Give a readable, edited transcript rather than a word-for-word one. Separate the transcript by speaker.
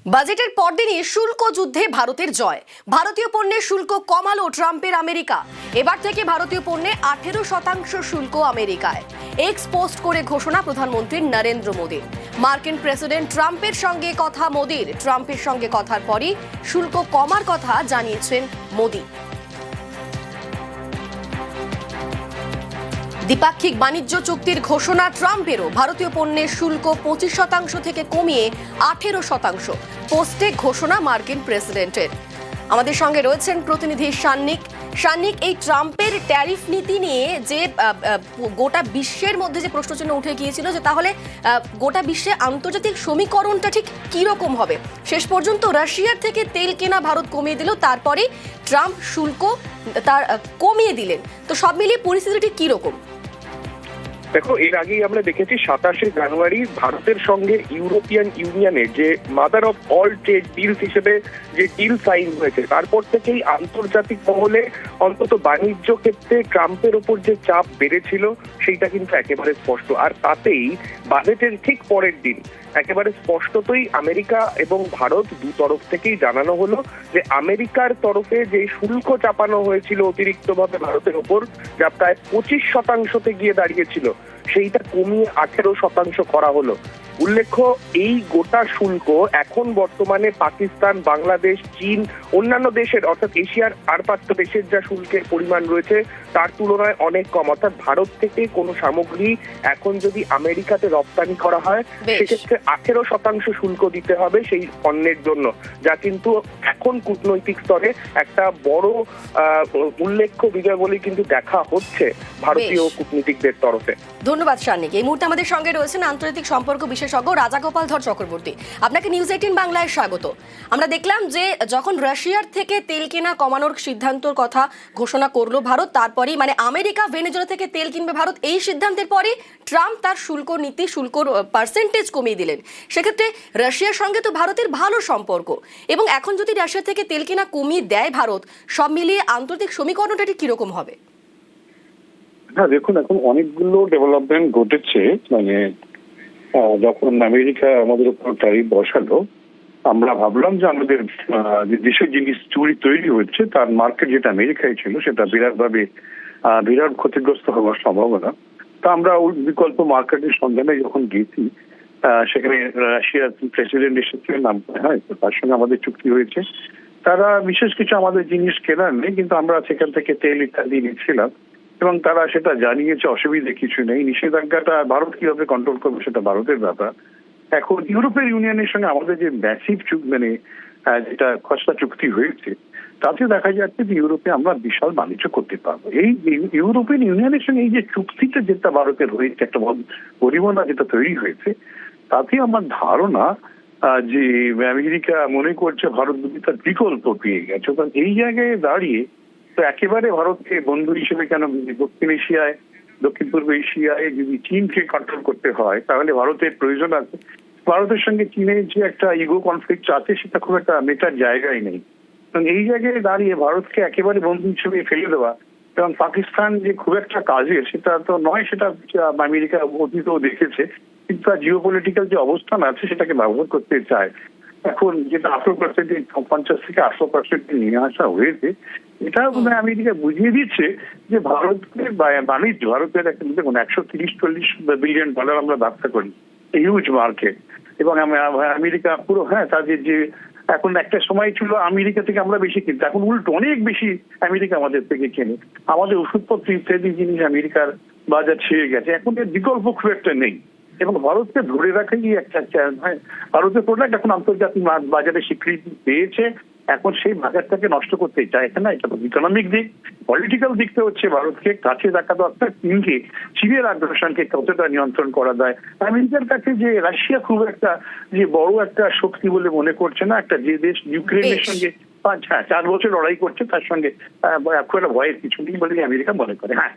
Speaker 1: বাজেটের পরদিনই শুল্ক যুদ্ধে ভারতের জয়। ভারতীয় পণ্যের শুল্ক কমালো ট্রাম্পের আমেরিকা। এবার থেকে ভারতীয় পণ্যে 18% শুল্ক আমেরিকায়। এক্স পোস্ট করে ঘোষণা প্রধানমন্ত্রী নরেন্দ্র মোদীর। মার্কিন প্রেসিডেন্ট ট্রাম্পের সঙ্গে কথা মোদীর। ট্রাম্পের সঙ্গে কথার পরই শুল্ক কমার কথা জানিয়েছেন মোদী। দ্বিপাক্ষিক বাণিজ্য চুক্তির ঘোষণা ট্রাম্পেরও। ভারতীয় পণ্যের শুল্ক 25% থেকে কমিয়ে 18%। পোস্টে ঘোষণা মার্কিন প্রেসিডেন্টের। আমাদের সঙ্গে রয়েছেন প্রতিনিধি সান্নিক। এই ট্রাম্পের ট্যারিফ নীতি নিয়ে যে গোটা বিশ্বের মধ্যে যে প্রশ্নচিহ্ন উঠে গিয়েছিল যে তাহলে গোটা বিশ্বে আন্তর্জাতিক সমীকরণটা ঠিক কি রকম হবে। শেষ পর্যন্ত রাশিয়ার থেকে তেল কেনা ভারত কমিয়ে দিল, তারপরে ট্রাম্প শুল্ক তার কমিয়ে দিলেন। তো সব মিলিয়ে পরিস্থিতিটি কি রকম?
Speaker 2: দেখো, এর আগেই আমরা দেখেছি 27শে জানুয়ারি ভারতের সঙ্গে ইউরোপিয়ান ইউনিয়নের যে mother of all trade deals হিসেবে যে ডিল সাইন হয়েছে, তারপর থেকেই আন্তর্জাতিক মহলে অন্তত বাণিজ্য ক্ষেত্রে ট্রাম্পের ওপর যে চাপ বেড়েছিল সেইটা কিন্তু একেবারে স্পষ্ট। আর তাতেই বাজেটের ঠিক পরের দিন একেবারে স্পষ্টতই আমেরিকা এবং ভারত দু তরফ থেকেই জানানো হলো যে আমেরিকার তরফে যে শুল্ক চাপানো হয়েছিল অতিরিক্তভাবে ভারতের ওপর, যা প্রায় 25% গিয়ে দাঁড়িয়েছিল, সেইটা কমিয়ে 18% করা হলো। উল্লেখ্য, এই গোটা শুল্ক এখন বর্তমানে পাকিস্তান, বাংলাদেশ, চীন, অন্যান্য দেশের অর্থাৎ এশিয়ার আর 5টা দেশের যা শুল্কের পরিমাণ রয়েছে তার তুলনায় অনেক কম। অর্থাৎ ভারত থেকে কোনো সামগ্রী এখন যদি আমেরিকাতে রপ্তানি করা হয় সেক্ষেত্রে 18% শুল্ক দিতে হবে সেই পণ্যের জন্য, যা কিন্তু এখন কূটনৈতিক স্তরে একটা বড় উল্লেখ্য বিজয় বলে কিন্তু দেখা হচ্ছে ভারতীয় কূটনীতিকদের তরফে।
Speaker 1: ধন্যবাদ সান্নিক। এই মুহূর্তে আমাদের সঙ্গে রয়েছেন আন্তর্জাতিক সম্পর্ক বিশেষজ্ঞ রাজাগোপাল ধর চক্রবর্তী। আপনাকে নিউজ 18 বাংলায় স্বাগত। আমরা দেখলাম যে যখন রাশিয়ার থেকে তেল কেনা কমানোর সিদ্ধান্তের কথা ঘোষণা করলো ভারত, তারপরেই মানে আমেরিকা ভেনেজুয়েলা থেকে তেল কিনবে ভারত, এই সিদ্ধান্তের পরই ট্রাম্প তার শুল্কর পার্সেন্টেজ কমিয়ে দিলেন। সেক্ষেত্রে রাশিয়ার সঙ্গে তো ভারতের ভালো সম্পর্ক, এবং এখন যদি রাশিয়া থেকে তেল কেনা কমিয়ে দেয় ভারত, সব মিলিয়ে আন্তর্জাতিক সমীকরণটা ঠিক কিরকম হবে?
Speaker 3: হ্যাঁ, দেখুন, এখন অনেকগুলো ডেভেলপমেন্ট ঘটেছে। মানে যখন আমেরিকা আমাদের উপর ট্যারিফ বসালো, আমরা ভাবলাম যে আমাদের যে দেশের জিনিস তৈরি হচ্ছে তার মার্কেট যেটা আমেরিকায় ছিল সেটা বিরাট ক্ষতিগ্রস্ত হওয়ার সম্ভাবনা। তা আমরা বিকল্প মার্কেটের সন্ধানে যখন গেছি, সেখানে রাশিয়ার প্রেসিডেন্ট এসেছিলেন, হ্যাঁ, তার সঙ্গে আমাদের চুক্তি হয়েছে। তারা বিশেষ কিছু আমাদের জিনিস কেনার নেই, কিন্তু আমরা সেখান থেকে তেল ইত্যাদি নিচ্ছিলাম এবং তারা সেটা জানিয়েছে অসুবিধা কিছু নেই। নিষেধাজ্ঞাটা ভারত কিভাবে কন্ট্রোল করবে সেটা ভারতের ব্যাপার। এখন ইউরোপের ইউনিয়নের সঙ্গে আমাদের যে ম্যাসিভ যেটা খসড়া চুক্তি হয়েছে, তাতে দেখা যাচ্ছে যে ইউরোপে আমরা বিশাল বাণিজ্য করতে পারবো। এই ইউরোপিয়ান ইউনিয়নের সঙ্গে এই যে চুক্তিটা যেটা ভারতের হয়েছে, একটা পরিমাণা যেটা তৈরি হয়েছে, তাতে আমার ধারণা যে আমেরিকা মনে করছে ভারত যদি তার বিকল্প পেয়ে গেছে। কারণ এই জায়গায় দাঁড়িয়ে তো একেবারে ভারতকে বন্ধু হিসেবে কেন দক্ষিণ পূর্ব এশিয়ায় যদি চীনকে কন্ট্রোল করতে হয়, তাহলে ভারতের প্রয়োজন আছে। ভারতের সঙ্গে চীনের যে একটা ইগো কনফ্লিক্ট আছে সেটা খুব একটা মেটার জায়গায় নেই। এই জায়গায় দাঁড়িয়ে ভারতকে একেবারে বন্ধু হিসেবে ফেলে দেওয়া এবং পাকিস্তান যে খুব একটা কাজের সেটা তো নয়, সেটা আমেরিকা অতীতেও দেখেছে, কিন্তু তার জিওপলিটিক্যাল যে অবস্থান আছে সেটাকে ব্যবহার করতে চায়। এখন যেটা 18% 50 থেকে 18% নিয়ে আসা হয়েছে, এটা আমেরিকা বুঝিয়ে দিচ্ছে যে ভারতের বাণিজ্য, ভারতের একটা দেখুন 130-40 বিলিয়ন ডলার আমরা ব্যবসা করি, হিউজ মার্কেট। এবং আমেরিকা পুরো, হ্যাঁ, তাদের যে এখন একটা সময় ছিল আমেরিকা থেকে আমরা বেশি কিনতাম, এখন উল্টো অনেক বেশি আমেরিকা আমাদের থেকে কেনে। আমাদের ওষুধপত্র ইত্যাদি জিনিস আমেরিকার বাজার ছেড়ে গেছে, এখন এর বিকল্প খুব একটা নেই। এবং ভারতকে ধরে রাখাই একটা, ভারতের প্রোডাক্ট এখন আন্তর্জাতিক বাজারে স্বীকৃতি পেয়েছে, এখন সেই বাজারটাকে নষ্ট করতে চাইছে না। এটা তো ইকোনমিক দিক, পলিটিক্যাল দিকটা হচ্ছে ভারতকে কাছে রাখা দরকার। চীনের আগ্রাসনকে কতটা নিয়ন্ত্রণ করা যায়। আমেরিকার কাছে যে রাশিয়া খুব একটা যে বড় একটা শক্তি বলে মনে করছে না। একটা যে দেশ ইউক্রেনের সঙ্গে 4 বছর লড়াই করছে, তার সঙ্গে খুব একটা ভয়ের কিছু নেই বলে আমেরিকা মনে করে। হ্যাঁ।